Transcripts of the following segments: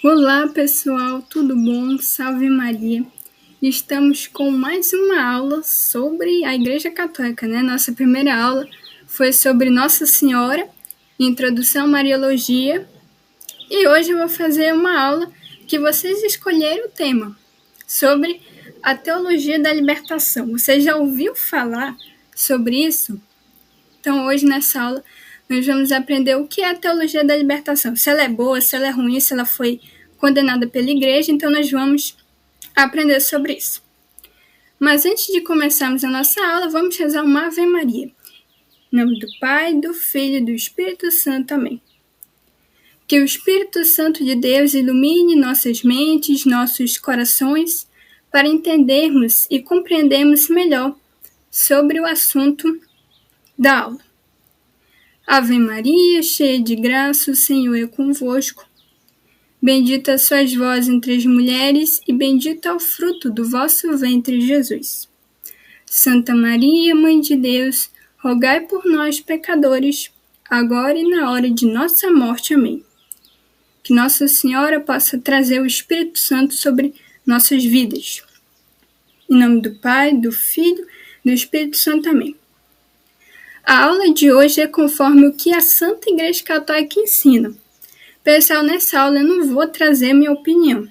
Olá pessoal, tudo bom? Salve Maria! Estamos com mais uma aula sobre a Igreja Católica, né? Nossa primeira aula foi sobre Nossa Senhora, Introdução à Mariologia, e hoje eu vou fazer uma aula que vocês escolheram o tema, sobre a Teologia da Libertação. Você já ouviu falar sobre isso? Então hoje nessa aula nós vamos aprender o que é a Teologia da Libertação, se ela é boa, se ela é ruim, se ela foi condenada pela igreja, então nós vamos aprender sobre isso. Mas antes de começarmos a nossa aula, vamos rezar uma Ave Maria. Em nome do Pai, do Filho e do Espírito Santo. Amém. Que o Espírito Santo de Deus ilumine nossas mentes, nossos corações, para entendermos e compreendermos melhor sobre o assunto da aula. Ave Maria, cheia de graça, o Senhor é convosco. Bendita sois vós entre as mulheres, e bendito é o fruto do vosso ventre, Jesus. Santa Maria, Mãe de Deus, rogai por nós, pecadores, agora e na hora de nossa morte. Amém. Que Nossa Senhora possa trazer o Espírito Santo sobre nossas vidas. Em nome do Pai, do Filho e do Espírito Santo. Amém. A aula de hoje é conforme o que a Santa Igreja Católica ensina. Pessoal, nessa aula eu não vou trazer minha opinião.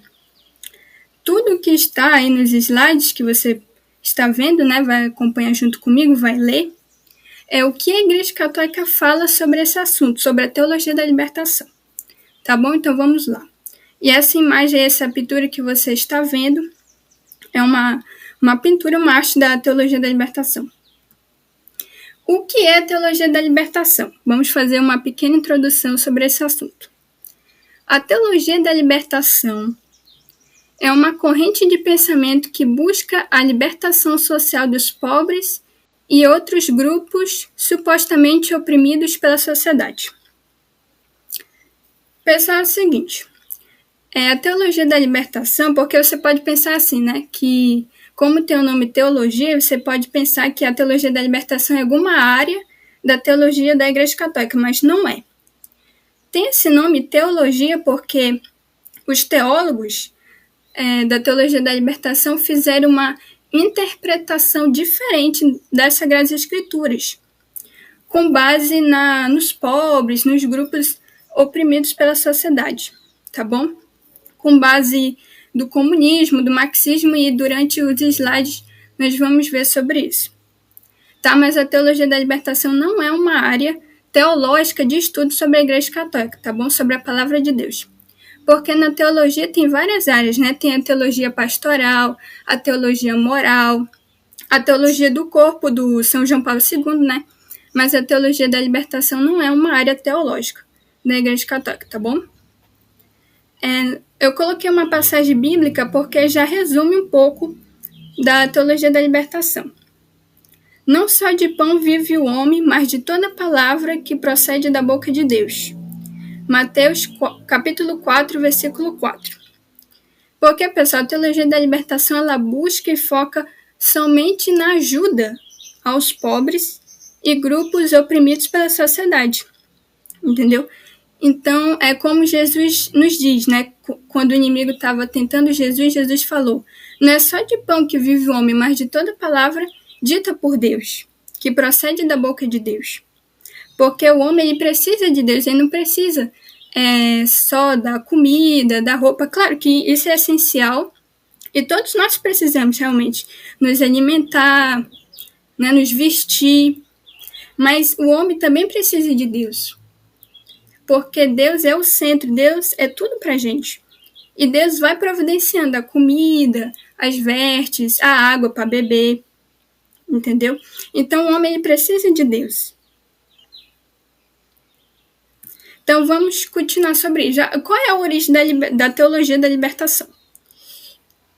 Tudo que está aí nos slides que você está vendo, né, vai acompanhar junto comigo, vai ler, é o que a Igreja Católica fala sobre esse assunto, sobre a teologia da libertação. Tá bom? Então vamos lá. E essa imagem, essa pintura que você está vendo, é uma pintura, uma arte da teologia da libertação. O que é a teologia da libertação? Vamos fazer uma pequena introdução sobre esse assunto. A teologia da libertação é uma corrente de pensamento que busca a libertação social dos pobres e outros grupos supostamente oprimidos pela sociedade. Pessoal, é o seguinte, a teologia da libertação, porque você pode pensar assim, né, que como tem o nome teologia, você pode pensar que a teologia da libertação é alguma área da teologia da Igreja Católica, mas não é. Tem esse nome teologia porque os teólogos da teologia da libertação fizeram uma interpretação diferente das Sagradas Escrituras, com base nos pobres, nos grupos oprimidos pela sociedade, tá bom? Com base do comunismo, do marxismo, e durante os slides nós vamos ver sobre isso. Tá? Mas a teologia da libertação não é uma área teológica de estudo sobre a Igreja Católica, tá bom? Sobre a Palavra de Deus. Porque na teologia tem várias áreas, né? Tem a teologia pastoral, a teologia moral, a teologia do corpo do São João Paulo II, né? Mas a teologia da libertação não é uma área teológica da Igreja Católica, tá bom? Eu coloquei uma passagem bíblica porque já resume um pouco da teologia da libertação. Não só de pão vive o homem, mas de toda palavra que procede da boca de Deus. Mateus capítulo 4, versículo 4. Porque, pessoal, a teologia da libertação ela busca e foca somente na ajuda aos pobres e grupos oprimidos pela sociedade. Entendeu? Então, é como Jesus nos diz, né? Quando o inimigo estava tentando Jesus, Jesus falou: não é só de pão que vive o homem, mas de toda palavra dita por Deus, que procede da boca de Deus. Porque o homem ele precisa de Deus, ele não precisa só da comida, da roupa. Claro que isso é essencial e todos nós precisamos realmente nos alimentar, né, nos vestir, mas o homem também precisa de Deus. Porque Deus é o centro, Deus é tudo pra gente. E Deus vai providenciando a comida, as vestes, a água para beber, entendeu? Então o homem ele precisa de Deus. Então vamos continuar sobre isso. Qual é a origem da teologia da libertação?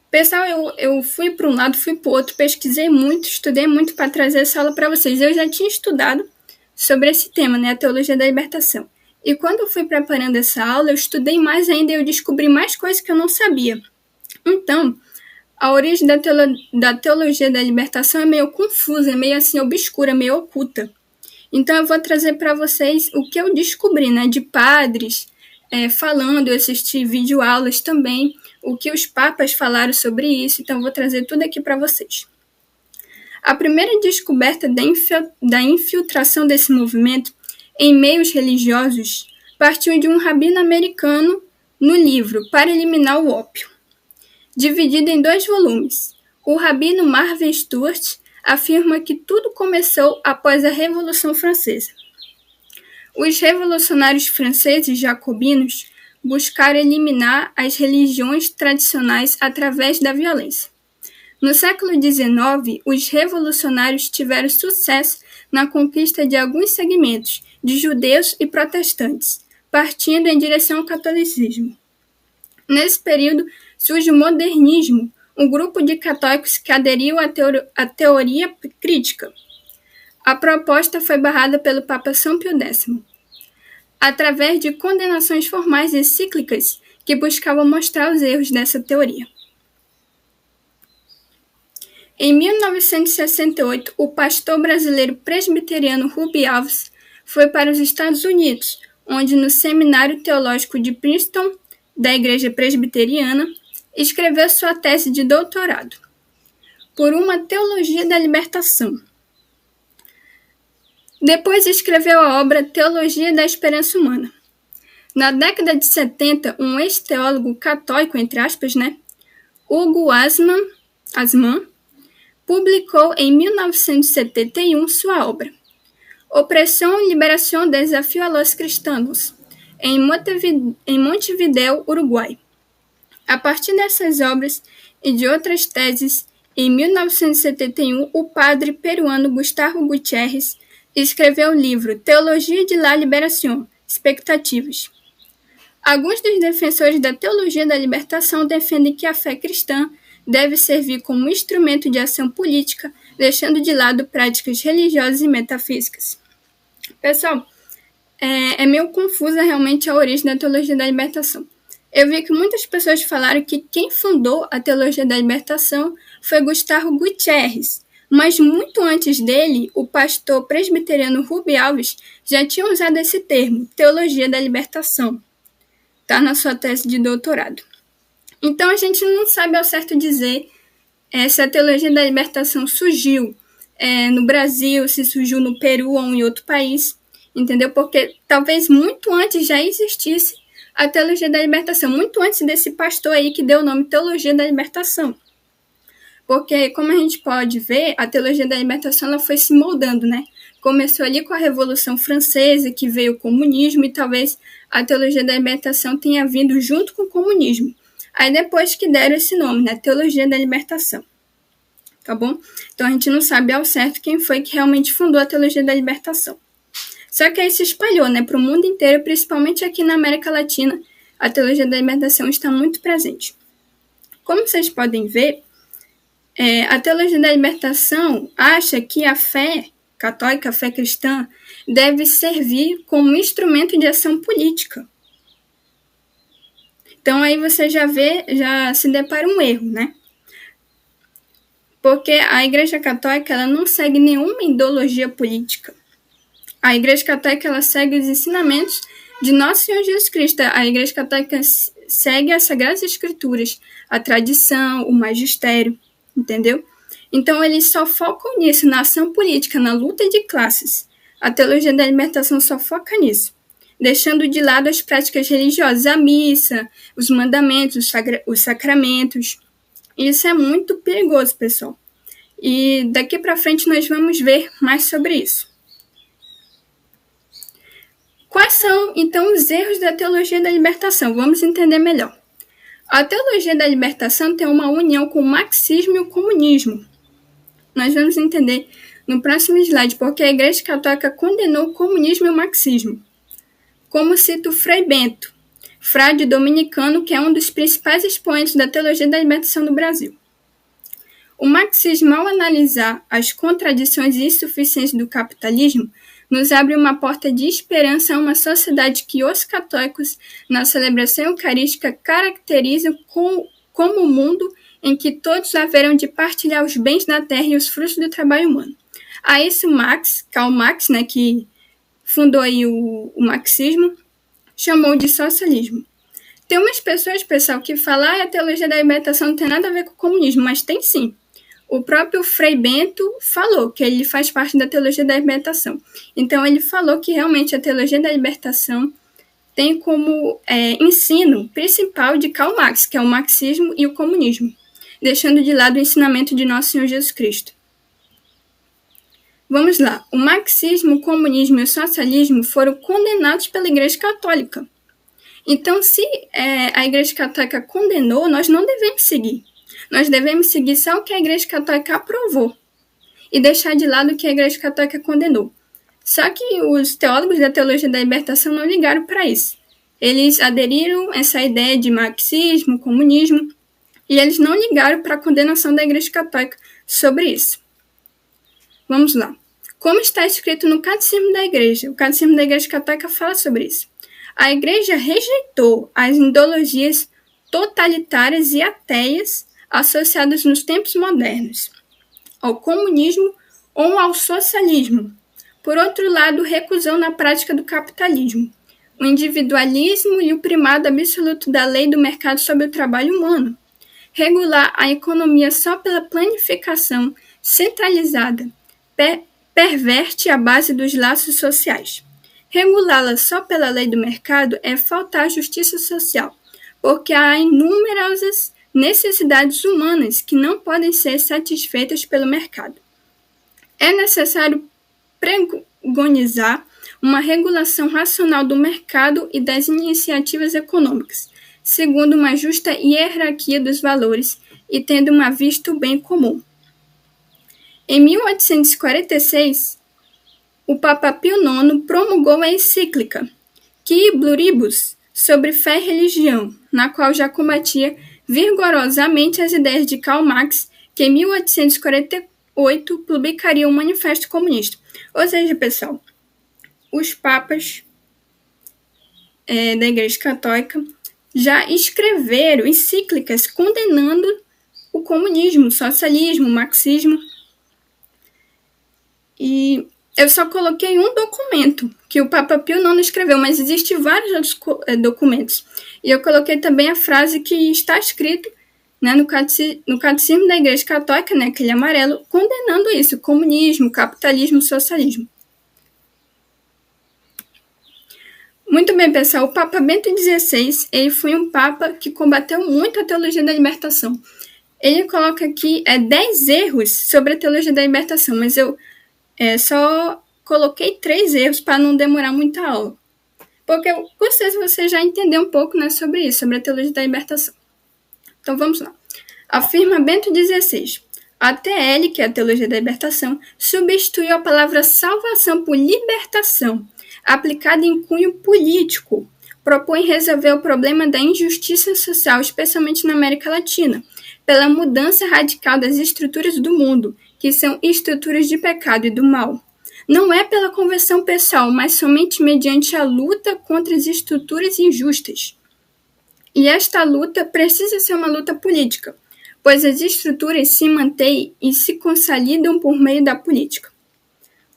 Pessoal, eu fui para um lado, fui para o outro, pesquisei muito, estudei muito para trazer essa aula para vocês. Eu já tinha estudado sobre esse tema, né, a teologia da libertação. E quando eu fui preparando essa aula, eu estudei mais ainda e eu descobri mais coisas que eu não sabia. Então, a origem da teologia da libertação é meio confusa, é meio assim obscura, meio oculta. Então, eu vou trazer para vocês o que eu descobri, né, de padres, falando, eu assisti videoaulas também, o que os papas falaram sobre isso, então vou trazer tudo aqui para vocês. A primeira descoberta da infiltração desse movimento em meios religiosos partiu de um rabino americano no livro Para Eliminar o Ópio, dividido em 2 volumes. O rabino Marvin Stuart afirma que tudo começou após a Revolução Francesa. Os revolucionários franceses jacobinos buscaram eliminar as religiões tradicionais através da violência. No século XIX, os revolucionários tiveram sucesso na conquista de alguns segmentos de judeus e protestantes, partindo em direção ao catolicismo. Nesse período, surge o modernismo, um grupo de católicos que aderiu à teoria crítica. A proposta foi barrada pelo Papa São Pio X, através de condenações formais e cíclicas que buscavam mostrar os erros dessa teoria. Em 1968, o pastor brasileiro presbiteriano Rubem Alves foi para os Estados Unidos, onde no Seminário Teológico de Princeton, da Igreja Presbiteriana, escreveu sua tese de doutorado, Por uma Teologia da Libertação. Depois escreveu a obra Teologia da Esperança Humana. Na década de 70, um ex-teólogo católico, entre aspas, Hugo Asman, publicou em 1971 sua obra Opressão e Liberação, Desafio a los Cristianos, em Montevideo, Uruguai. A partir dessas obras e de outras teses, em 1971, o padre peruano Gustavo Gutiérrez escreveu o livro Teologia de la Liberación, Expectativas. Alguns dos defensores da teologia da libertação defendem que a fé cristã deve servir como instrumento de ação política, deixando de lado práticas religiosas e metafísicas. Pessoal, é meio confusa realmente a origem da teologia da libertação. Eu vi que muitas pessoas falaram que quem fundou a teologia da libertação foi Gustavo Gutiérrez, mas muito antes dele, o pastor presbiteriano Rubem Alves já tinha usado esse termo, teologia da libertação. Está na sua tese de doutorado. Então, a gente não sabe ao certo dizer se a teologia da libertação surgiu no Brasil, se surgiu no Peru ou em outro país, entendeu? Porque talvez muito antes já existisse a teologia da libertação, muito antes desse pastor aí que deu o nome Teologia da Libertação. Porque, como a gente pode ver, a teologia da libertação ela foi se moldando, Começou ali com a Revolução Francesa, que veio o comunismo, e talvez a teologia da libertação tenha vindo junto com o comunismo. Aí depois que deram esse nome, Teologia da Libertação. Tá bom? Então a gente não sabe ao certo quem foi que realmente fundou a teologia da libertação. Só que aí se espalhou, para o mundo inteiro, principalmente aqui na América Latina, a teologia da libertação está muito presente. Como vocês podem ver, a teologia da libertação acha que a fé católica, a fé cristã, deve servir como instrumento de ação política. Então aí você já se depara um erro, Porque a Igreja Católica ela não segue nenhuma ideologia política. A Igreja Católica ela segue os ensinamentos de Nosso Senhor Jesus Cristo. A Igreja Católica segue as Sagradas Escrituras, a tradição, o magistério, entendeu? Então, eles só focam nisso, na ação política, na luta de classes. A teologia da libertação só foca nisso, deixando de lado as práticas religiosas, a missa, os mandamentos, os sacramentos. Isso é muito perigoso, pessoal. E daqui para frente nós vamos ver mais sobre isso. Quais são, então, os erros da teologia da libertação? Vamos entender melhor. A teologia da libertação tem uma união com o marxismo e o comunismo. Nós vamos entender no próximo slide, porque a Igreja Católica condenou o comunismo e o marxismo. Como cita o Frei Bento, frade dominicano, que é um dos principais expoentes da teologia da libertação no Brasil. O marxismo, ao analisar as contradições e insuficiências do capitalismo, nos abre uma porta de esperança a uma sociedade que os católicos, na celebração eucarística, caracterizam como um mundo em que todos haverão de partilhar os bens da terra e os frutos do trabalho humano. A isso Karl Marx, que fundou aí o marxismo, chamou de socialismo. Tem umas pessoas, pessoal, que falam que a teologia da libertação não tem nada a ver com o comunismo, mas tem sim. O próprio Frei Bento falou que ele faz parte da teologia da libertação. Então, ele falou que realmente a teologia da libertação tem como ensino principal de Karl Marx, que é o marxismo e o comunismo, deixando de lado o ensinamento de Nosso Senhor Jesus Cristo. Vamos lá. O marxismo, o comunismo e o socialismo foram condenados pela Igreja Católica. Então, se a Igreja Católica condenou, nós não devemos seguir. Nós devemos seguir só o que a Igreja Católica aprovou e deixar de lado o que a Igreja Católica condenou. Só que os teólogos da teologia da libertação não ligaram para isso. Eles aderiram a essa ideia de marxismo, comunismo, e eles não ligaram para a condenação da Igreja Católica sobre isso. Vamos lá. Como está escrito no Catecismo da Igreja? O Catecismo da Igreja Católica fala sobre isso. A Igreja rejeitou as ideologias totalitárias e ateias associadas nos tempos modernos ao comunismo ou ao socialismo. Por outro lado, recusou na prática do capitalismo o individualismo e o primado absoluto da lei do mercado sobre o trabalho humano. Regular a economia só pela planificação centralizada perverte a base dos laços sociais. Regulá-la só pela lei do mercado é faltar à justiça social, porque há inúmeras necessidades humanas que não podem ser satisfeitas pelo mercado. É necessário pregonizar uma regulação racional do mercado e das iniciativas econômicas, segundo uma justa hierarquia dos valores e tendo uma vista o bem comum. Em 1846, o Papa Pio IX promulgou a encíclica Qui Pluribus sobre fé e religião, na qual já combatia vigorosamente as ideias de Karl Marx, que em 1848 publicaria o Manifesto Comunista. Ou seja, pessoal, os papas da Igreja Católica já escreveram encíclicas condenando o comunismo, o socialismo, o marxismo. E eu só coloquei um documento que o Papa Pio IX escreveu, mas existem vários outros documentos. E eu coloquei também a frase que está escrito, né, no Catecismo da Igreja Católica, né, aquele amarelo, condenando isso, comunismo, capitalismo, socialismo. Muito bem, pessoal, o Papa Bento XVI, ele foi um papa que combateu muito a teologia da libertação. Ele coloca aqui 10 erros sobre a teologia da libertação, mas eu só coloquei 3 erros para não demorar muito a aula. Porque eu gostei se você já entendeu um pouco, né, sobre isso, sobre a teologia da libertação. Então vamos lá. Afirma Bento XVI. A TL, que é a teologia da libertação, substituiu a palavra salvação por libertação, aplicada em cunho político. Propõe resolver o problema da injustiça social, especialmente na América Latina, pela mudança radical das estruturas do mundo, que são estruturas de pecado e do mal. Não é pela conversão pessoal, mas somente mediante a luta contra as estruturas injustas. E esta luta precisa ser uma luta política, pois as estruturas se mantêm e se consolidam por meio da política.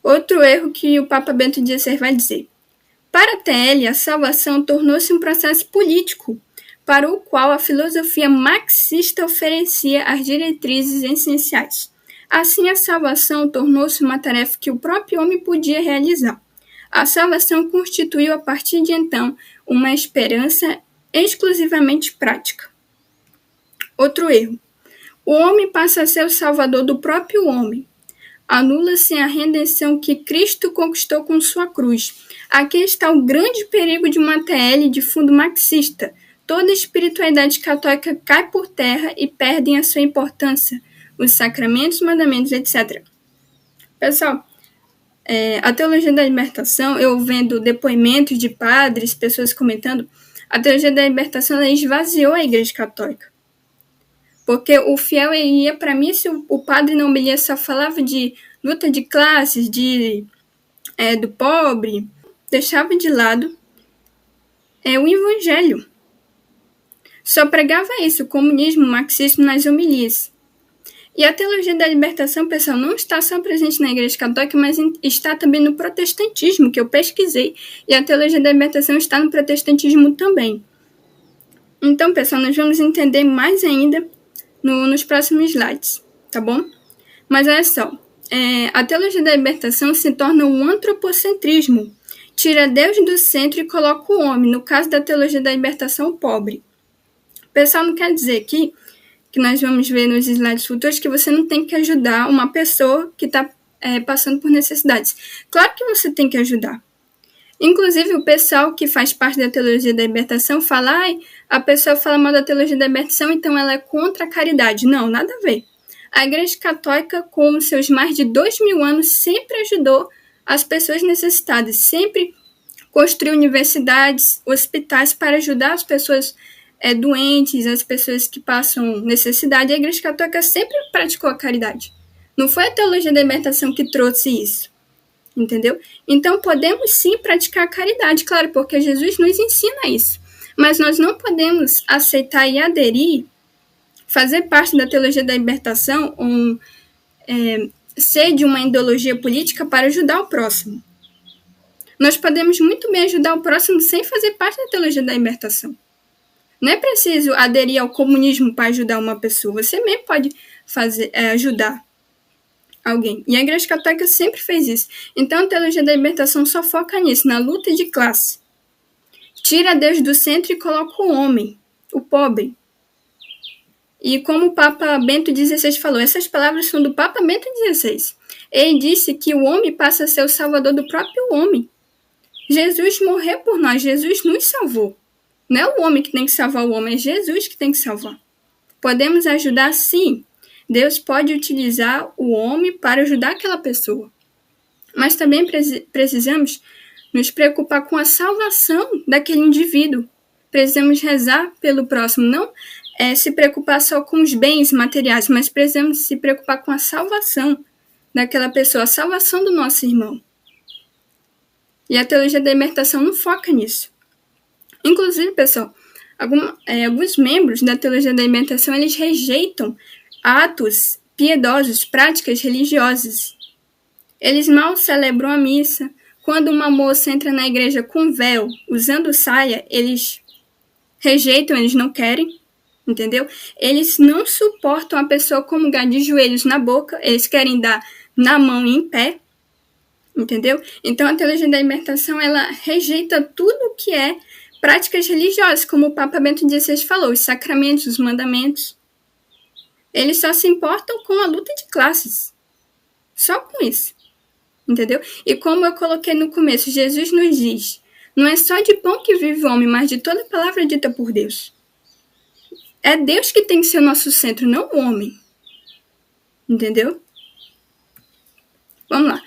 Outro erro que o Papa Bento XVI vai dizer. Para a TL, a salvação tornou-se um processo político, para o qual a filosofia marxista oferecia as diretrizes essenciais. Assim, a salvação tornou-se uma tarefa que o próprio homem podia realizar. A salvação constituiu, a partir de então, uma esperança exclusivamente prática. Outro erro. O homem passa a ser o salvador do próprio homem. Anula-se a redenção que Cristo conquistou com sua cruz. Aqui está o grande perigo de uma TL de fundo marxista. Toda a espiritualidade católica cai por terra e perdem a sua importância, os sacramentos, mandamentos, etc. Pessoal, a teologia da libertação, eu vendo depoimentos de padres, pessoas comentando, a teologia da libertação ela esvaziou a Igreja Católica. Porque o fiel ia, para mim, se o padre na homilia só falava de luta de classes, do pobre, deixava de lado o evangelho. Só pregava isso, o comunismo, o marxismo nas homilias. E a teologia da libertação, pessoal, não está só presente na Igreja Católica, mas está também no protestantismo, que eu pesquisei, e a teologia da libertação está no protestantismo também. Então, pessoal, nós vamos entender mais ainda nos próximos slides, tá bom? Mas olha só, a teologia da libertação se torna um antropocentrismo, tira Deus do centro e coloca o homem, no caso da teologia da libertação, o pobre. Pessoal, não quer dizer que nós vamos ver nos slides futuros, que você não tem que ajudar uma pessoa que está passando por necessidades. Claro que você tem que ajudar. Inclusive, o pessoal que faz parte da teologia da libertação fala, a pessoa fala mal da teologia da libertação, então ela é contra a caridade. Não, nada a ver. A Igreja Católica, com seus mais de 2.000 anos, sempre ajudou as pessoas necessitadas, sempre construiu universidades, hospitais para ajudar as pessoas doentes, as pessoas que passam necessidade. A Igreja Católica sempre praticou a caridade. Não foi a teologia da libertação que trouxe isso, entendeu? Então, podemos sim praticar a caridade, claro, porque Jesus nos ensina isso. Mas nós não podemos aceitar e aderir, fazer parte da teologia da libertação, ser de uma ideologia política para ajudar o próximo. Nós podemos muito bem ajudar o próximo sem fazer parte da teologia da libertação. Não é preciso aderir ao comunismo para ajudar uma pessoa. Você mesmo pode ajudar alguém. E a Igreja Católica sempre fez isso. Então, a teologia da libertação só foca nisso, na luta de classe. Tira Deus do centro e coloca o homem, o pobre. E como o Papa Bento XVI falou, essas palavras são do Papa Bento XVI. Ele disse que o homem passa a ser o salvador do próprio homem. Jesus morreu por nós, Jesus nos salvou. Não é o homem que tem que salvar o homem, é Jesus que tem que salvar. Podemos ajudar, sim. Deus pode utilizar o homem para ajudar aquela pessoa. Mas também precisamos nos preocupar com a salvação daquele indivíduo. Precisamos rezar pelo próximo, não se preocupar só com os bens materiais, mas precisamos se preocupar com a salvação daquela pessoa, a salvação do nosso irmão. E a teologia da libertação não foca nisso. Inclusive, pessoal, alguns membros da teologia da libertação, eles rejeitam atos piedosos, práticas religiosas. Eles mal celebram a missa. Quando uma moça entra na igreja com véu, usando saia, eles rejeitam, eles não querem, entendeu? Eles não suportam a pessoa comungar de joelhos na boca, eles querem dar na mão e em pé, entendeu? Então, a teologia da libertação, ela rejeita tudo que é práticas religiosas, como o Papa Bento XVI falou, os sacramentos, os mandamentos. Eles só se importam com a luta de classes. Só com isso. Entendeu? E como eu coloquei no começo, Jesus nos diz, não é só de pão que vive o homem, mas de toda palavra dita por Deus. É Deus que tem que ser o nosso centro, não o homem. Entendeu? Vamos lá.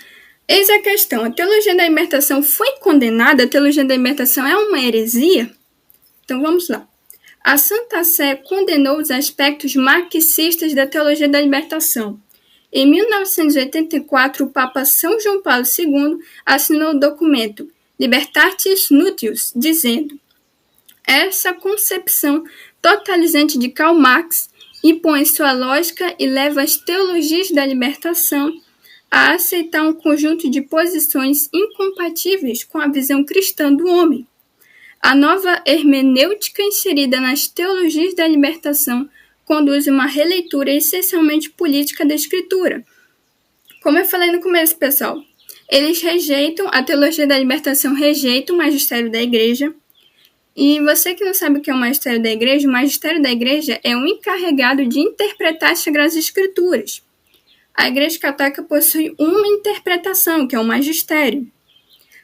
Eis a questão, a teologia da libertação foi condenada? A teologia da libertação é uma heresia? Então vamos lá. A Santa Sé condenou os aspectos marxistas da teologia da libertação. Em 1984, o Papa São João Paulo II assinou o documento Libertatis Nutius, dizendo: essa concepção totalizante de Karl Marx impõe sua lógica e leva as teologias da libertação a aceitar um conjunto de posições incompatíveis com a visão cristã do homem. A nova hermenêutica inserida nas teologias da libertação conduz uma releitura essencialmente política da Escritura. Como eu falei no começo, pessoal, eles rejeitam, a teologia da libertação rejeita o magistério da Igreja. E você que não sabe o que é o magistério da Igreja é um encarregado de interpretar as Sagradas Escrituras. A Igreja Católica possui uma interpretação, que é o magistério.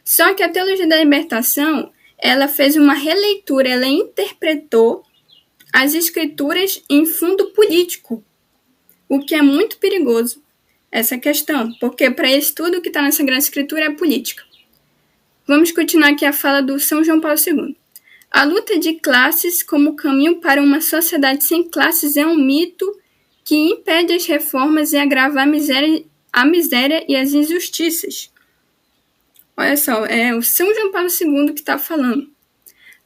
Só que a teologia da libertação, ela fez uma releitura, ela interpretou as Escrituras em fundo político, o que é muito perigoso, essa questão, porque para eles tudo que está na Sagrada Escritura é política. Vamos continuar aqui a fala do São João Paulo II. A luta de classes como caminho para uma sociedade sem classes é um mito que impede as reformas e agrava a miséria e as injustiças. Olha só, é o São João Paulo II que está falando.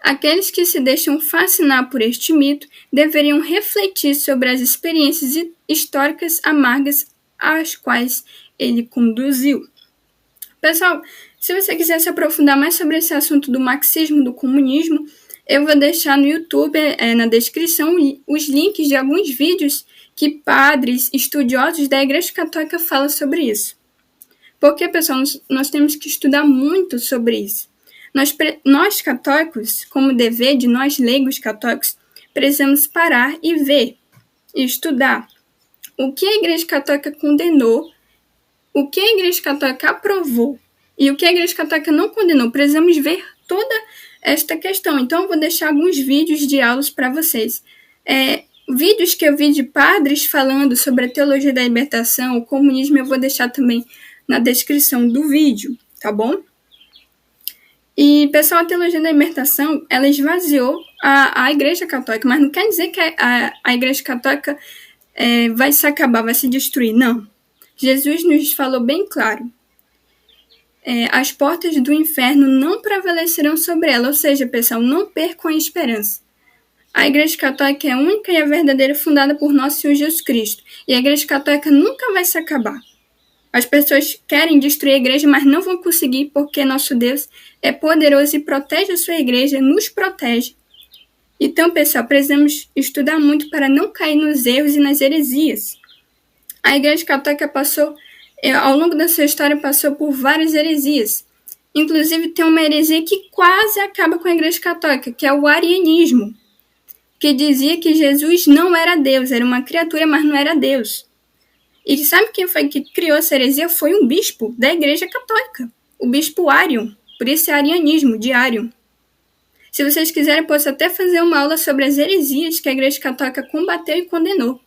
Aqueles que se deixam fascinar por este mito deveriam refletir sobre as experiências históricas amargas às quais ele conduziu. Pessoal, se você quiser se aprofundar mais sobre esse assunto do marxismo, do comunismo, eu vou deixar no YouTube, na descrição, os links de alguns vídeos que padres, estudiosos da Igreja Católica falam sobre isso. Porque, pessoal, nós temos que estudar muito sobre isso. Nós católicos, como dever de nós leigos católicos, precisamos parar e ver, e estudar o que a Igreja Católica condenou, o que a Igreja Católica aprovou e o que a Igreja Católica não condenou. Precisamos ver toda esta questão. Então, eu vou deixar alguns vídeos de aulas para vocês. Vídeos que eu vi de padres falando sobre a teologia da libertação, o comunismo, eu vou deixar também na descrição do vídeo, tá bom? E, pessoal, a teologia da libertação, ela esvaziou a Igreja Católica, mas não quer dizer que a Igreja Católica vai se acabar, vai se destruir, não. Jesus nos falou bem claro, as portas do inferno não prevalecerão sobre ela, ou seja, pessoal, não percam a esperança. A Igreja Católica é a única e a verdadeira fundada por nosso Senhor Jesus Cristo, e a Igreja Católica nunca vai se acabar. As pessoas querem destruir a igreja, mas não vão conseguir, porque nosso Deus é poderoso e protege a sua igreja, nos protege. Então, pessoal, precisamos estudar muito para não cair nos erros e nas heresias. A Igreja Católica ao longo da sua história, passou por várias heresias. Inclusive, tem uma heresia que quase acaba com a Igreja Católica, que é o arianismo, que dizia que Jesus não era Deus, era uma criatura, mas não era Deus. E sabe quem foi que criou essa heresia? Foi um bispo da Igreja Católica, o bispo Arion, por isso é arianismo, de Arion. Se vocês quiserem, posso até fazer uma aula sobre as heresias que a Igreja Católica combateu e condenou.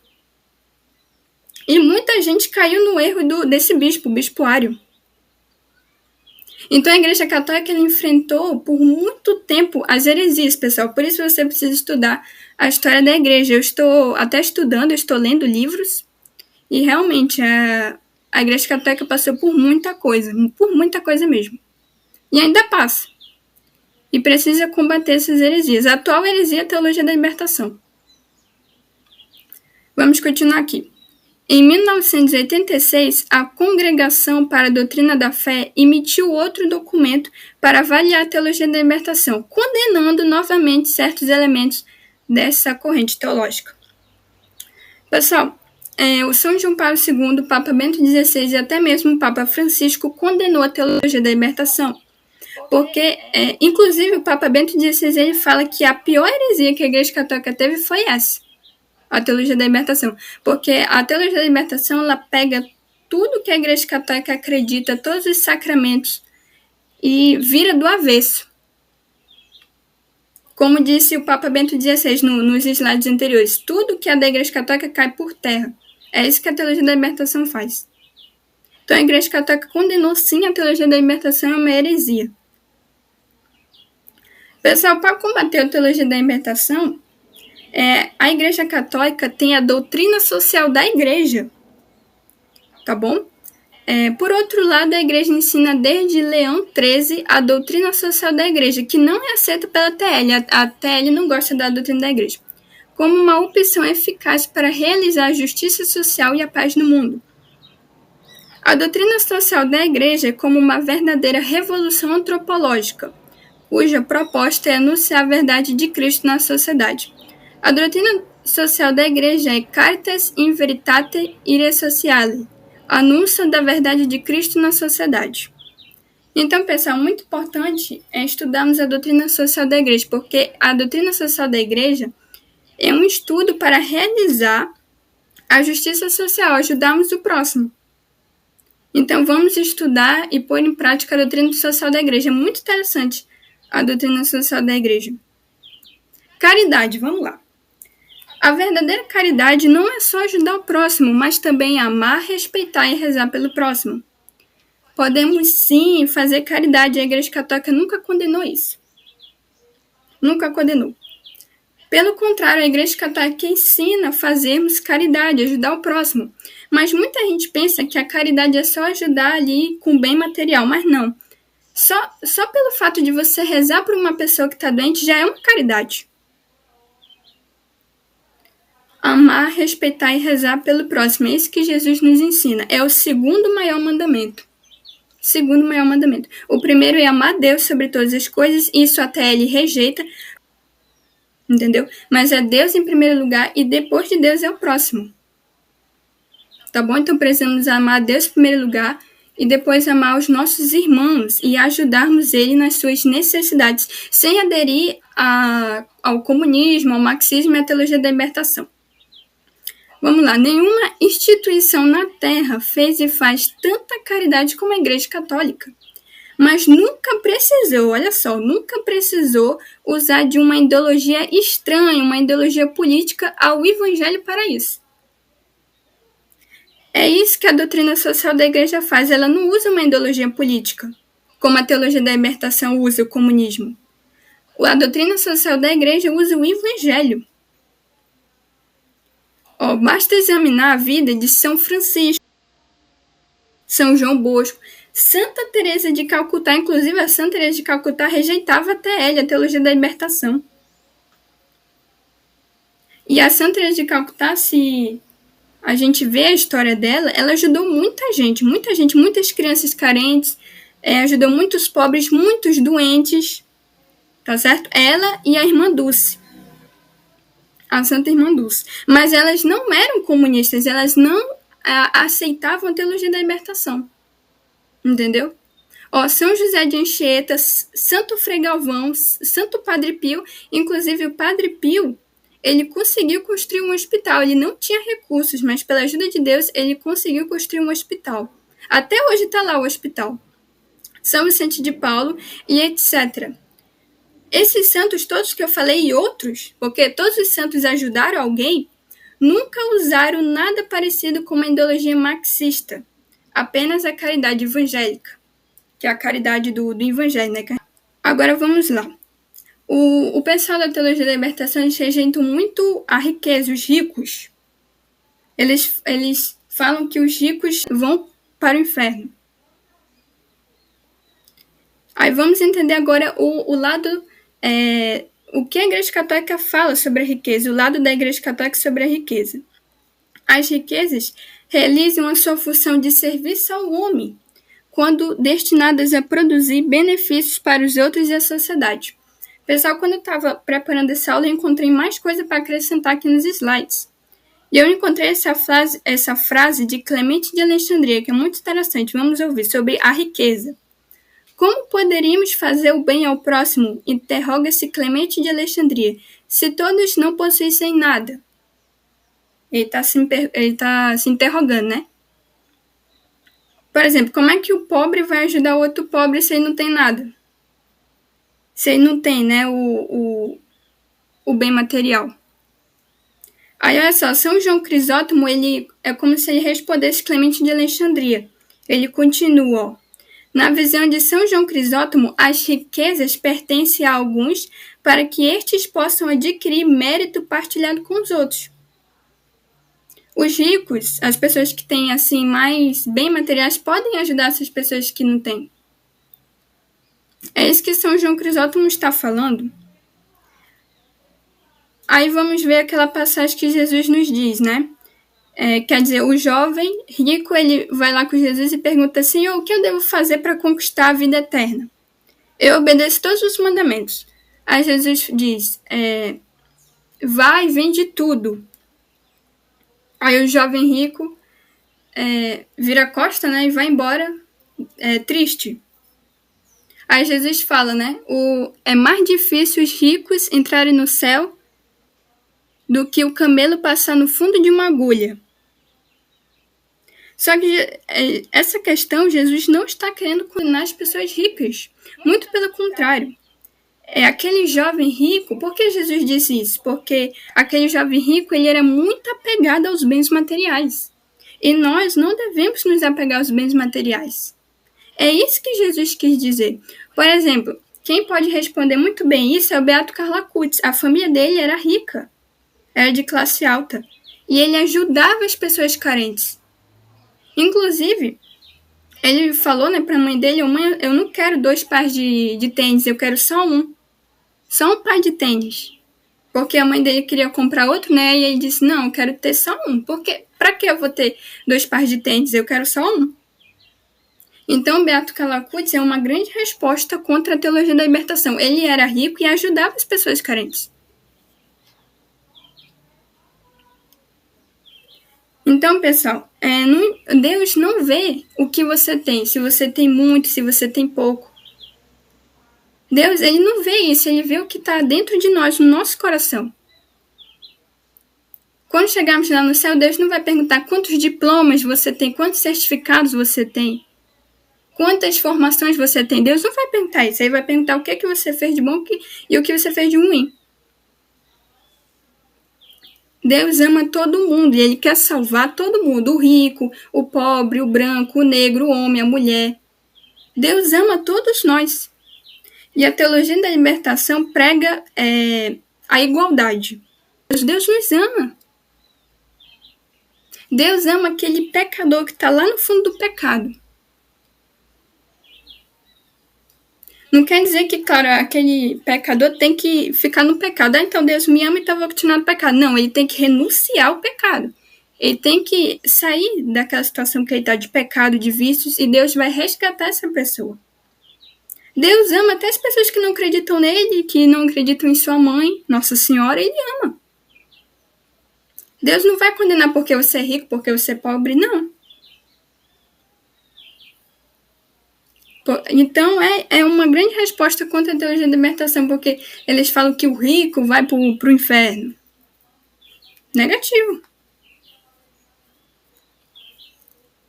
E muita gente caiu no erro desse bispo, o bispo Arion. Então a Igreja Católica ela enfrentou por muito tempo as heresias, pessoal. Por isso você precisa estudar a história da Igreja. Eu estou até estudando, eu estou lendo livros. E realmente a Igreja Católica passou por muita coisa mesmo. E ainda passa. E precisa combater essas heresias. A atual heresia é a teologia da libertação. Vamos continuar aqui. Em 1986, a Congregação para a Doutrina da Fé emitiu outro documento para avaliar a teologia da libertação, condenando novamente certos elementos dessa corrente teológica. Pessoal, o São João Paulo II, o Papa Bento XVI e até mesmo o Papa Francisco condenou a teologia da libertação, porque, inclusive, o Papa Bento XVI ele fala que a pior heresia que a Igreja Católica teve foi essa, a teologia da libertação, porque a teologia da libertação ela pega tudo que a Igreja Católica acredita, todos os sacramentos, e vira do avesso. Como disse o Papa Bento XVI nos slides anteriores, tudo que é da Igreja Católica cai por terra. É isso que a teologia da libertação faz. Então a Igreja Católica condenou sim a teologia da libertação, é uma heresia. Pessoal, para combater a teologia da libertação, a Igreja Católica tem a doutrina social da Igreja. Tá bom? Por outro lado, a Igreja ensina desde Leão XIII a doutrina social da Igreja, que não é aceita pela TL. A TL não gosta da doutrina da Igreja, como uma opção eficaz para realizar a justiça social e a paz no mundo. A doutrina social da Igreja é como uma verdadeira revolução antropológica, cuja proposta é anunciar a verdade de Cristo na sociedade. A doutrina social da Igreja é Caritas in Veritate Ire Sociale, anúncio da verdade de Cristo na sociedade. Então, pessoal, muito importante é estudarmos a doutrina social da Igreja, porque a doutrina social da Igreja é um estudo para realizar a justiça social, ajudarmos o próximo. Então, vamos estudar e pôr em prática a doutrina social da Igreja. É muito interessante a doutrina social da Igreja. Caridade, vamos lá. A verdadeira caridade não é só ajudar o próximo, mas também amar, respeitar e rezar pelo próximo. Podemos sim fazer caridade, a Igreja Católica nunca condenou isso. Nunca condenou. Pelo contrário, a Igreja Católica ensina a fazermos caridade, ajudar o próximo. Mas muita gente pensa que a caridade é só ajudar ali com bem material, mas não. Só pelo fato de você rezar por uma pessoa que está doente já é uma caridade. Amar, respeitar e rezar pelo próximo. É isso que Jesus nos ensina. É o segundo maior mandamento. Segundo maior mandamento. O primeiro é amar Deus sobre todas as coisas. Isso até ele rejeita. Entendeu? Mas é Deus em primeiro lugar e depois de Deus é o próximo. Tá bom? Então precisamos amar Deus em primeiro lugar e depois amar os nossos irmãos e ajudarmos ele nas suas necessidades, sem aderir ao comunismo, ao marxismo e à teologia da libertação. Vamos lá, nenhuma instituição na Terra fez e faz tanta caridade como a Igreja Católica. Mas nunca precisou, olha só, nunca precisou usar de uma ideologia estranha, uma ideologia política ao Evangelho para isso. É isso que a doutrina social da Igreja faz, ela não usa uma ideologia política, como a teologia da libertação usa o comunismo. A doutrina social da Igreja usa o Evangelho. Basta examinar a vida de São Francisco, São João Bosco, Santa Teresa de Calcutá. Inclusive a Santa Teresa de Calcutá rejeitava até ele a teologia da libertação. E a Santa Teresa de Calcutá, se a gente vê a história dela, ela ajudou muita gente, muitas crianças carentes, ajudou muitos pobres, muitos doentes, tá certo? Ela e a irmã Dulce. A Santa Irmã Dulce. Mas elas não eram comunistas, elas não aceitavam a teologia da libertação. Entendeu? São José de Anchieta, Santo Frei Galvão, Santo Padre Pio, inclusive o Padre Pio, ele conseguiu construir um hospital. Ele não tinha recursos, mas pela ajuda de Deus, ele conseguiu construir um hospital. Até hoje está lá o hospital. São Vicente de Paulo e etc. Esses santos todos que eu falei e outros, porque todos os santos ajudaram alguém, nunca usaram nada parecido com uma ideologia marxista. Apenas a caridade evangélica, que é a caridade do evangelho, né? Agora vamos lá. O pessoal da teologia da libertação, eles rejeitam muito a riqueza, os ricos. Eles falam que os ricos vão para o inferno. Aí vamos entender agora o lado... o que a Igreja Católica fala sobre a riqueza, o lado da Igreja Católica sobre a riqueza. As riquezas realizam a sua função de serviço ao homem, quando destinadas a produzir benefícios para os outros e a sociedade. Pessoal, quando eu estava preparando essa aula, eu encontrei mais coisa para acrescentar aqui nos slides. E eu encontrei essa frase de Clemente de Alexandria, que é muito interessante. Vamos ouvir sobre a riqueza. Como poderíamos fazer o bem ao próximo? Interroga-se Clemente de Alexandria, se todos não possuíssem nada. Ele está se interrogando, né? Por exemplo, como é que o pobre vai ajudar o outro pobre se ele não tem nada? Se ele não tem, né, o bem material. Aí, olha só, São João Crisóstomo, ele é como se ele respondesse Clemente de Alexandria. Ele continua, Na visão de São João Crisóstomo, as riquezas pertencem a alguns para que estes possam adquirir mérito partilhado com os outros. Os ricos, as pessoas que têm assim mais bem materiais, podem ajudar essas pessoas que não têm. É isso que São João Crisóstomo está falando. Aí vamos ver aquela passagem que Jesus nos diz, né? Quer dizer, o jovem rico, ele vai lá com Jesus e pergunta, Senhor, o que eu devo fazer para conquistar a vida eterna? Eu obedeço todos os mandamentos. Aí Jesus diz, vai, vende tudo. Aí o jovem rico vira a costa, né, e vai embora triste. Aí Jesus fala, né, é mais difícil os ricos entrarem no céu do que o camelo passar no fundo de uma agulha. Só que essa questão, Jesus não está querendo condenar as pessoas ricas. Muito pelo contrário. Aquele jovem rico, por que Jesus disse isso? Porque aquele jovem rico, ele era muito apegado aos bens materiais. E nós não devemos nos apegar aos bens materiais. É isso que Jesus quis dizer. Por exemplo, quem pode responder muito bem isso é o Beato Carlo Acutis. A família dele era rica, era de classe alta. E ele ajudava as pessoas carentes. Inclusive, Ele falou, né, pra mãe dele: mãe, eu não quero 2 pares de tênis, eu quero só um. Só um par de tênis. Porque a mãe dele queria comprar outro, né? E ele disse: não, eu quero ter só um. Porque pra que eu vou ter 2 pares de tênis? Eu quero só um. Então, Beato Calacutes é uma grande resposta contra a teologia da libertação. Ele era rico e ajudava as pessoas carentes. Então, pessoal, Deus não vê o que você tem, se você tem muito, se você tem pouco. Deus, ele não vê isso, ele vê o que está dentro de nós, no nosso coração. Quando chegarmos lá no céu, Deus não vai perguntar quantos diplomas você tem, quantos certificados você tem, quantas formações você tem. Deus não vai perguntar isso, ele vai perguntar o que é que você fez de bom e o que você fez de ruim. Deus ama todo mundo e ele quer salvar todo mundo, o rico, o pobre, o branco, o negro, o homem, a mulher. Deus ama todos nós. E a teologia da libertação prega a igualdade. Deus nos ama. Deus ama aquele pecador que está lá no fundo do pecado. Não quer dizer que, claro, aquele pecador tem que ficar no pecado. Então Deus me ama e então vou continuar no pecado. Não, ele tem que renunciar ao pecado. Ele tem que sair daquela situação que ele está de pecado, de vícios, e Deus vai resgatar essa pessoa. Deus ama até as pessoas que não acreditam nele, que não acreditam em sua mãe, Nossa Senhora, ele ama. Deus não vai condenar porque você é rico, porque você é pobre, não. Então, é uma grande resposta contra a teologia da libertação, porque eles falam que o rico vai pro inferno. Negativo.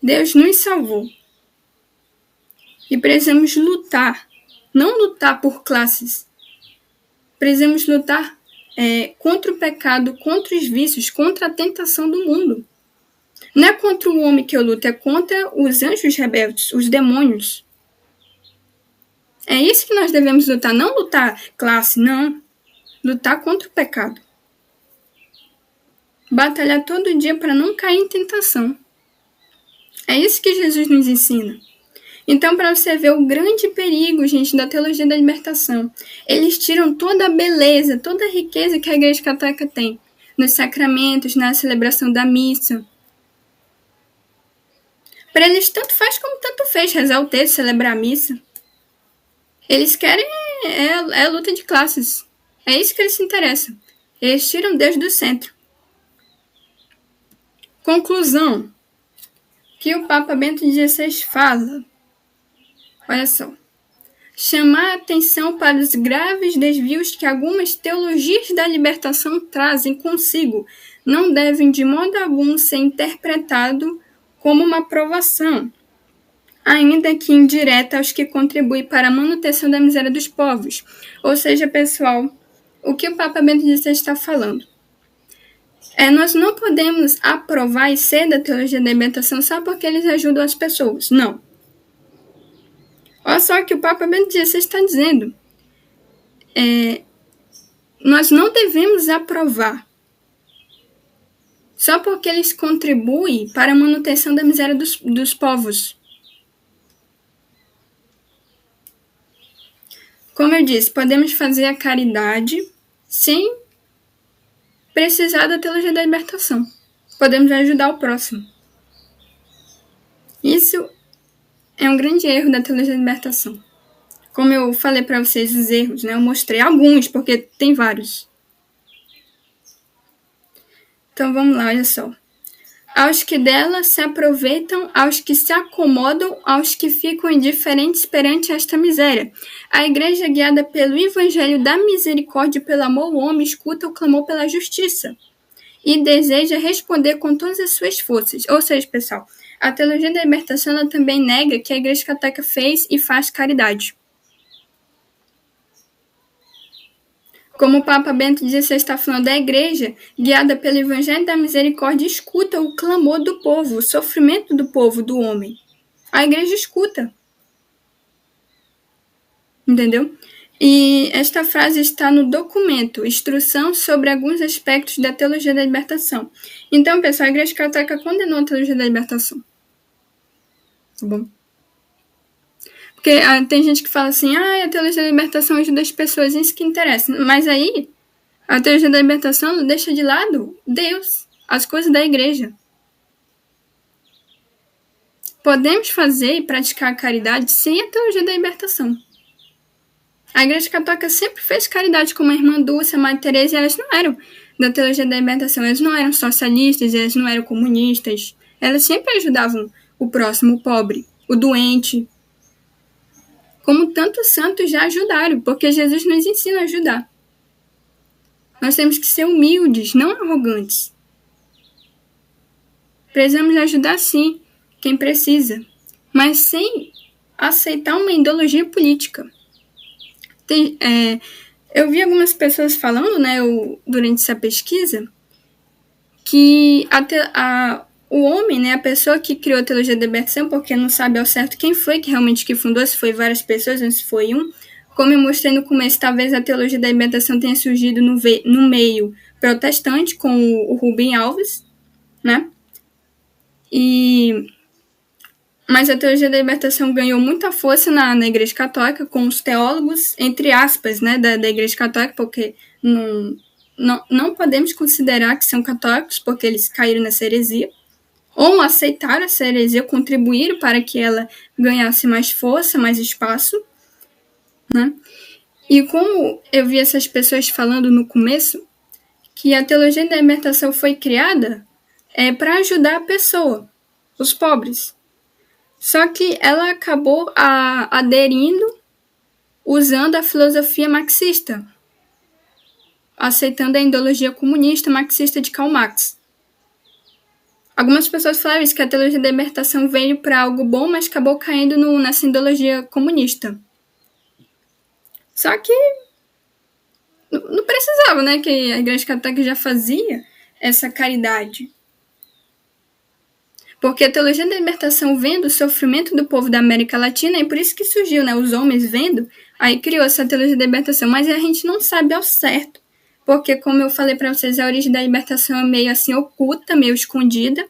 Deus nos salvou. E precisamos lutar. Não lutar por classes. Precisamos lutar contra o pecado, contra os vícios, contra a tentação do mundo. Não é contra o homem que eu luto, é contra os anjos rebeldes, os demônios. É isso que nós devemos lutar, não lutar classe, não. Lutar contra o pecado. Batalhar todo dia para não cair em tentação. É isso que Jesus nos ensina. Então, para você ver o grande perigo, gente, da teologia da libertação, eles tiram toda a beleza, toda a riqueza que a Igreja Católica tem nos sacramentos, na celebração da missa. Para eles, tanto faz como tanto fez rezar o texto, celebrar a missa. Eles querem a luta de classes. É isso que eles se interessam. Eles tiram Deus do centro. Conclusão. Que o Papa Bento XVI fala. Olha só. Chamar a atenção para os graves desvios que algumas teologias da libertação trazem consigo não devem de modo algum ser interpretado como uma provação, ainda que indireta aos que contribuem para a manutenção da miséria dos povos. Ou seja, pessoal, o que o Papa Bento XVI está falando? Nós não podemos aprovar e ser da teologia da libertação só porque eles ajudam as pessoas. Não. Olha só o que o Papa Bento XVI está dizendo. Nós não devemos aprovar só porque eles contribuem para a manutenção da miséria dos povos. Como eu disse, podemos fazer a caridade sem precisar da teologia da libertação. Podemos ajudar o próximo. Isso é um grande erro da teologia da libertação. Como eu falei para vocês os erros, né? Eu mostrei alguns, porque tem vários. Então vamos lá, olha só. Aos que dela se aproveitam, aos que se acomodam, aos que ficam indiferentes perante esta miséria. A igreja, guiada pelo evangelho da misericórdia e pelo amor ao homem, escuta o clamor pela justiça e deseja responder com todas as suas forças. Ou seja, pessoal, a teologia da libertação ela também nega que a Igreja Católica fez e faz caridade. Como o Papa Bento XVI está falando, a igreja, guiada pelo Evangelho da Misericórdia, escuta o clamor do povo, o sofrimento do povo, do homem. A igreja escuta. Entendeu? E esta frase está no documento Instrução sobre alguns aspectos da teologia da libertação. Então, pessoal, a Igreja Católica condenou a teologia da libertação. Tá bom? Porque tem gente que fala assim, a teologia da libertação ajuda as pessoas, isso que interessa. Mas aí, a teologia da libertação deixa de lado Deus, as coisas da igreja. Podemos fazer e praticar a caridade sem a teologia da libertação. A Igreja Católica sempre fez caridade, como a irmã Dulce, a Madre Teresa, e elas não eram da teologia da libertação, elas não eram socialistas, elas não eram comunistas, elas sempre ajudavam o próximo, o pobre, o doente, como tantos santos já ajudaram, porque Jesus nos ensina a ajudar. Nós temos que ser humildes, não arrogantes. Precisamos ajudar sim, quem precisa, mas sem aceitar uma ideologia política. Eu vi algumas pessoas falando, né, durante essa pesquisa, que o homem, né, a pessoa que criou a teologia da libertação, porque não sabe ao certo quem foi que realmente que fundou, se foi várias pessoas ou se foi um. Como eu mostrei no começo, talvez a teologia da libertação tenha surgido no meio protestante, com o Rubem Alves, né? Mas a teologia da libertação ganhou muita força na Igreja Católica, com os teólogos, entre aspas, né, da Igreja Católica, porque não podemos considerar que são católicos, porque eles caíram nessa heresia, ou aceitaram essa heresia, contribuíram para que ela ganhasse mais força, mais espaço, né? E como eu vi essas pessoas falando no começo, que a teologia da libertação foi criada para ajudar a pessoa, os pobres. Só que ela acabou aderindo usando a filosofia marxista, aceitando a ideologia comunista marxista de Karl Marx. Algumas pessoas falaram isso, que a teologia da libertação veio para algo bom, mas acabou caindo nessa ideologia comunista. Só que não precisava, né, que a Igreja Católica já fazia essa caridade. Porque a teologia da libertação vendo o sofrimento do povo da América Latina, e por isso que surgiu, né, os homens vendo, aí criou essa teologia da libertação, mas a gente não sabe ao certo, porque como eu falei para vocês, a origem da libertação é meio assim oculta, meio escondida,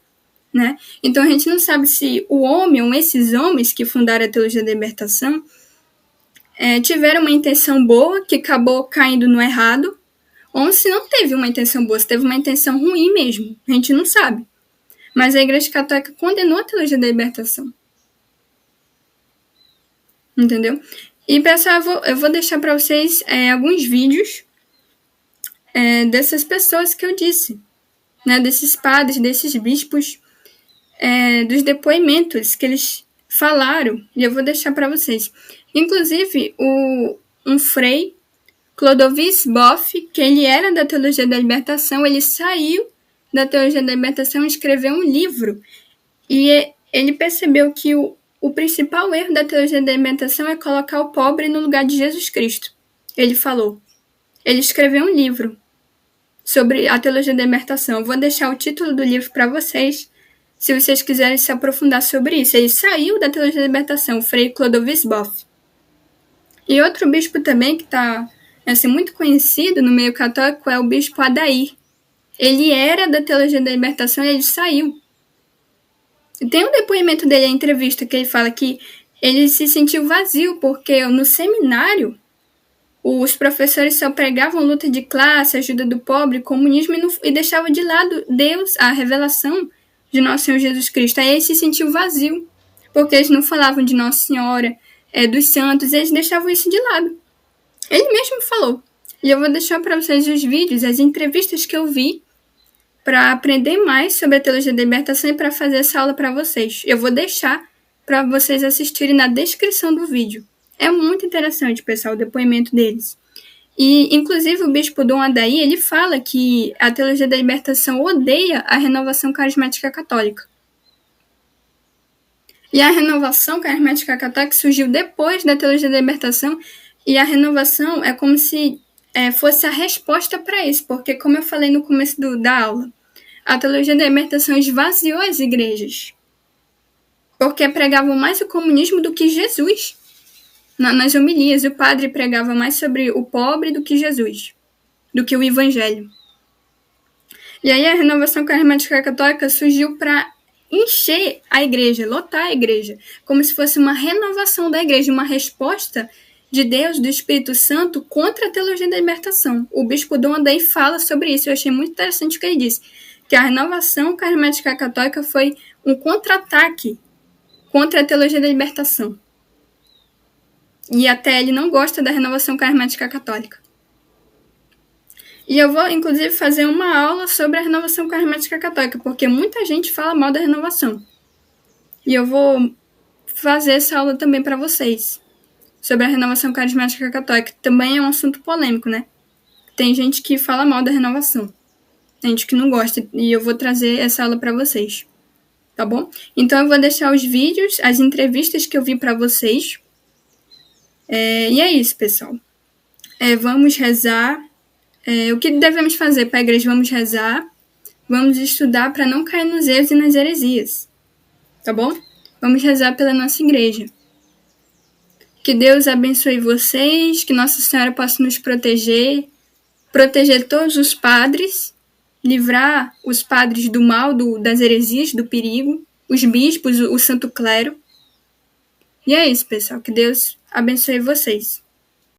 né? Então a gente não sabe se o homem, ou esses homens que fundaram a teologia da libertação, tiveram uma intenção boa, que acabou caindo no errado, ou se não teve uma intenção boa, se teve uma intenção ruim mesmo, a gente não sabe. Mas a Igreja Católica condenou a teologia da libertação. Entendeu? E, pessoal, eu vou deixar para vocês alguns vídeos dessas pessoas que eu disse, né, desses padres, desses bispos, dos depoimentos que eles falaram, e eu vou deixar para vocês. Inclusive, um frei, Clodovis Boff, que ele era da teologia da libertação, ele saiu da teologia da libertação e escreveu um livro. E ele percebeu que o principal erro da teologia da libertação é colocar o pobre no lugar de Jesus Cristo. Ele falou. Ele escreveu um livro sobre a teologia da libertação. Eu vou deixar o título do livro para vocês, se vocês quiserem se aprofundar sobre isso. Ele saiu da teologia da libertação, o frei Clodovis Boff. E outro bispo também que está muito conhecido no meio católico é o bispo Adair. Ele era da teologia da libertação e ele saiu. Tem um depoimento dele, a entrevista, que ele fala que ele se sentiu vazio, porque no seminário os professores só pregavam luta de classe, ajuda do pobre, comunismo e deixavam de lado Deus, a revelação de Nosso Senhor Jesus Cristo. Aí ele se sentiu vazio, porque eles não falavam de Nossa Senhora, dos santos, eles deixavam isso de lado. Ele mesmo falou. E eu vou deixar para vocês os vídeos, as entrevistas que eu vi, para aprender mais sobre a teologia da libertação e para fazer essa aula para vocês. Eu vou deixar para vocês assistirem na descrição do vídeo. É muito interessante, pessoal, o depoimento deles. E, inclusive, o bispo Dom Adair, ele fala que a teologia da libertação odeia a renovação carismática católica. E a renovação carismática católica surgiu depois da teologia da libertação, e a renovação é como se fosse a resposta para isso, porque, como eu falei no começo da aula, a teologia da libertação esvaziou as igrejas, porque pregavam mais o comunismo do que Jesus. Nas homilias, o padre pregava mais sobre o pobre do que Jesus, do que o evangelho. E aí a renovação carismática católica surgiu para encher a igreja, lotar a igreja, como se fosse uma renovação da igreja, uma resposta de Deus, do Espírito Santo, contra a teologia da libertação. O bispo Dom Adai fala sobre isso, eu achei muito interessante o que ele disse, que a renovação carismática católica foi um contra-ataque contra a teologia da libertação. E até ele não gosta da renovação carismática católica. E eu vou, inclusive, fazer uma aula sobre a renovação carismática católica, porque muita gente fala mal da renovação. E eu vou fazer essa aula também para vocês, sobre a renovação carismática católica. Também é um assunto polêmico, né? Tem gente que fala mal da renovação, tem gente que não gosta, e eu vou trazer essa aula para vocês, tá bom? Então eu vou deixar os vídeos, as entrevistas que eu vi para vocês. E é isso, pessoal. Vamos rezar. O que devemos fazer para a igreja? Vamos rezar, vamos estudar para não cair nos erros e nas heresias, tá bom? Vamos rezar pela nossa igreja. Que Deus abençoe vocês, que Nossa Senhora possa nos proteger todos os padres, livrar os padres do mal, das heresias, do perigo, os bispos, o santo clero. E é isso, pessoal. Que Deus abençoe vocês.